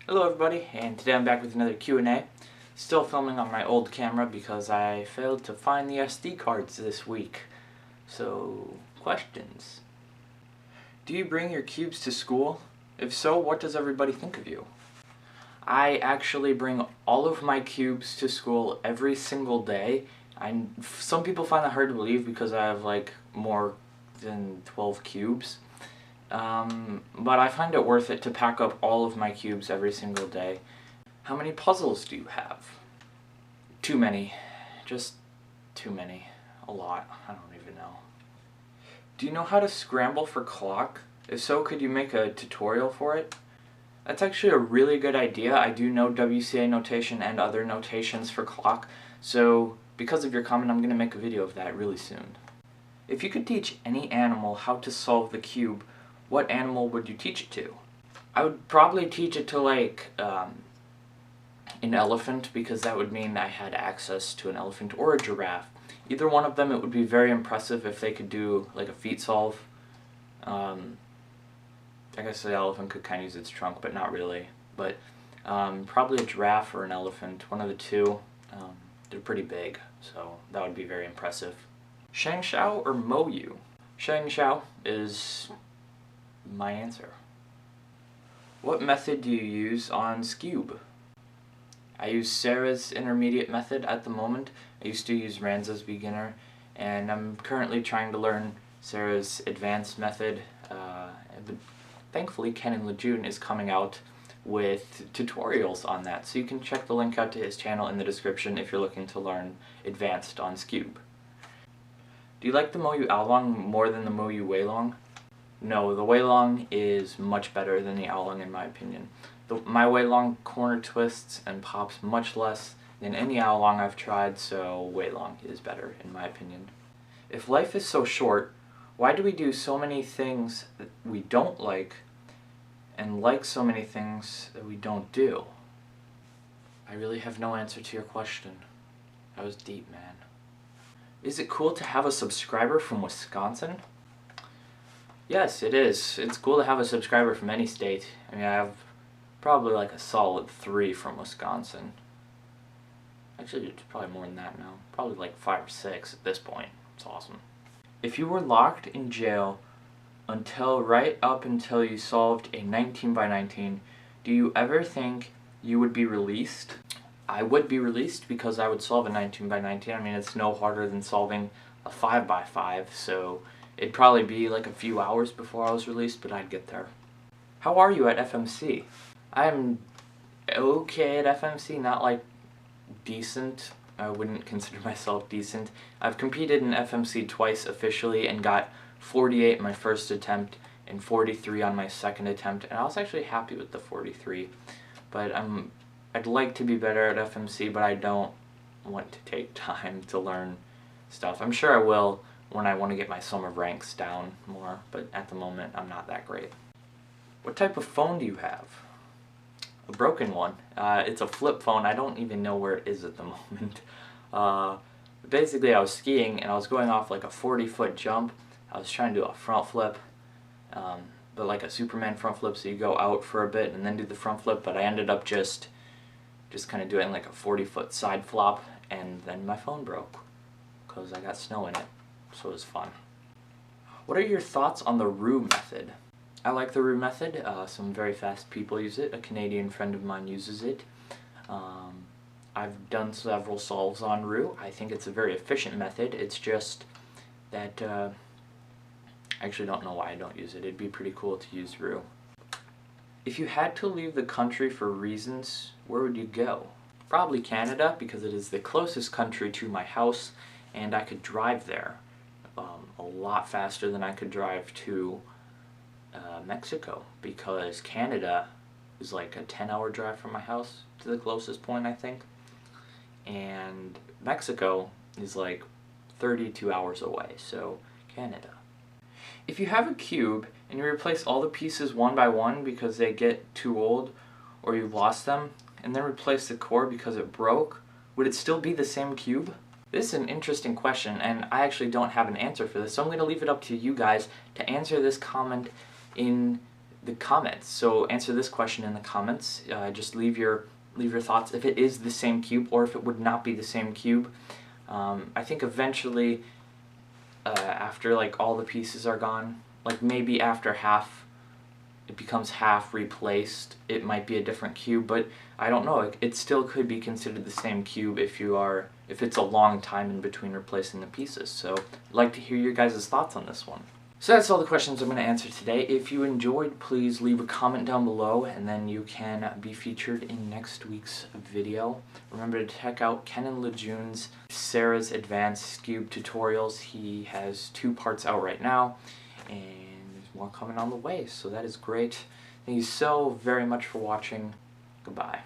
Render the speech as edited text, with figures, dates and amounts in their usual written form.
Hello everybody, and today I'm back with another Q&A. Still filming on my old camera because I failed to find the SD cards this week. So, questions. Do you bring your cubes to school? If so, what does everybody think of you? I actually bring all of my cubes to school every single day. Some people find that hard to believe because I have like more than 12 cubes. But I find it worth it to pack up all of my cubes every single day. How many puzzles do you have? Too many. Just too many. A lot. I don't even know. Do you know how to scramble for clock? If so, could you make a tutorial for it? That's actually a really good idea. I do know WCA notation and other notations for clock, so because of your comment, I'm going to make a video of that really soon. If you could teach any animal how to solve the cube, what animal would you teach it to? I would probably teach it to like an elephant, because that would mean I had access to an elephant or a giraffe. Either one of them, it would be very impressive if they could do like a feat solve. I guess the elephant could kind of use its trunk, but not really. But probably a giraffe or an elephant, one of the two. They're pretty big, so that would be very impressive. Shang Xiao or Mo Yu? Shang Xiao is my answer. What method do you use on Scube? I use Sarah's intermediate method at the moment. I used to use Ranza's beginner, and I'm currently trying to learn Sarah's advanced method. But thankfully, Ken and Lejeune is coming out with tutorials on that, so you can check the link out to his channel in the description if you're looking to learn advanced on Scube. Do you like the Mo Yu Oolong more than the Mo Yu Weilong? No, the Weilong is much better than the Oolong in my opinion. My Weilong corner twists and pops much less than any Oolong I've tried, so Weilong is better in my opinion. If life is so short, why do we do so many things that we don't like and like so many things that we don't do? I really have no answer to your question. That was deep, man. Is it cool to have a subscriber from Wisconsin? Yes, it is. It's cool to have a subscriber from any state. I mean, I have probably like a solid 3 from Wisconsin. Actually, it's probably more than that now. Probably like 5 or 6 at this point. It's awesome. If you were locked in jail right up until you solved a 19 by 19, do you ever think you would be released? I would be released because I would solve a 19 by 19. I mean, it's no harder than solving a 5 by 5, so it'd probably be like a few hours before I was released, but I'd get there. How are you at FMC? I'm okay at FMC, not like decent. I wouldn't consider myself decent. I've competed in FMC twice officially and got 48 my first attempt and 43 on my second attempt, and I was actually happy with the 43. But I'd like to be better at FMC, but I don't want to take time to learn stuff. I'm sure I will when I want to get my sum of ranks down more, but at the moment I'm not that great. What type of phone do you have? A broken one. It's a flip phone. I don't even know where it is at the moment. Basically, I was skiing and I was going off like a 40-foot jump. I was trying to do a front flip, but like a Superman front flip, so you go out for a bit and then do the front flip, but I ended up just kind of doing like a 40-foot side flop, and then my phone broke because I got snow in it, so it was fun. What are your thoughts on the roux method? I like the roux method. Some very fast people use it. A Canadian friend of mine uses it. I've done several solves on roux. I think it's a very efficient method. It's just that I actually don't know why I don't use it. It'd be pretty cool to use roux. If you had to leave the country for reasons, where would you go? Probably Canada, because it is the closest country to my house, and I could drive there a lot faster than I could drive to Mexico, because Canada is like a 10-hour drive from my house to the closest point, I think, and Mexico is like 32 hours away, so Canada. If you have a cube and you replace all the pieces one by one because they get too old or you've lost them, and then replace the core because it broke, would it still be the same cube? This is an interesting question, and I actually don't have an answer for this, so I'm going to leave it up to you guys to answer this comment in the comments. So answer this question in the comments. Just leave your thoughts if it is the same cube or if it would not be the same cube. I think eventually, after like all the pieces are gone, like maybe after half, it becomes half replaced, it might be a different cube, but I don't know. It still could be considered the same cube if it's a long time in between replacing the pieces. So I'd like to hear your guys' thoughts on this one. So that's all the questions I'm going to answer today. If you enjoyed, please leave a comment down below, and then you can be featured in next week's video. Remember to check out Kenan Lejeune's Sarah's Advanced Cube tutorials. He has 2 parts out right now, and there's more coming on the way, so that is great. Thank you so very much for watching. Goodbye.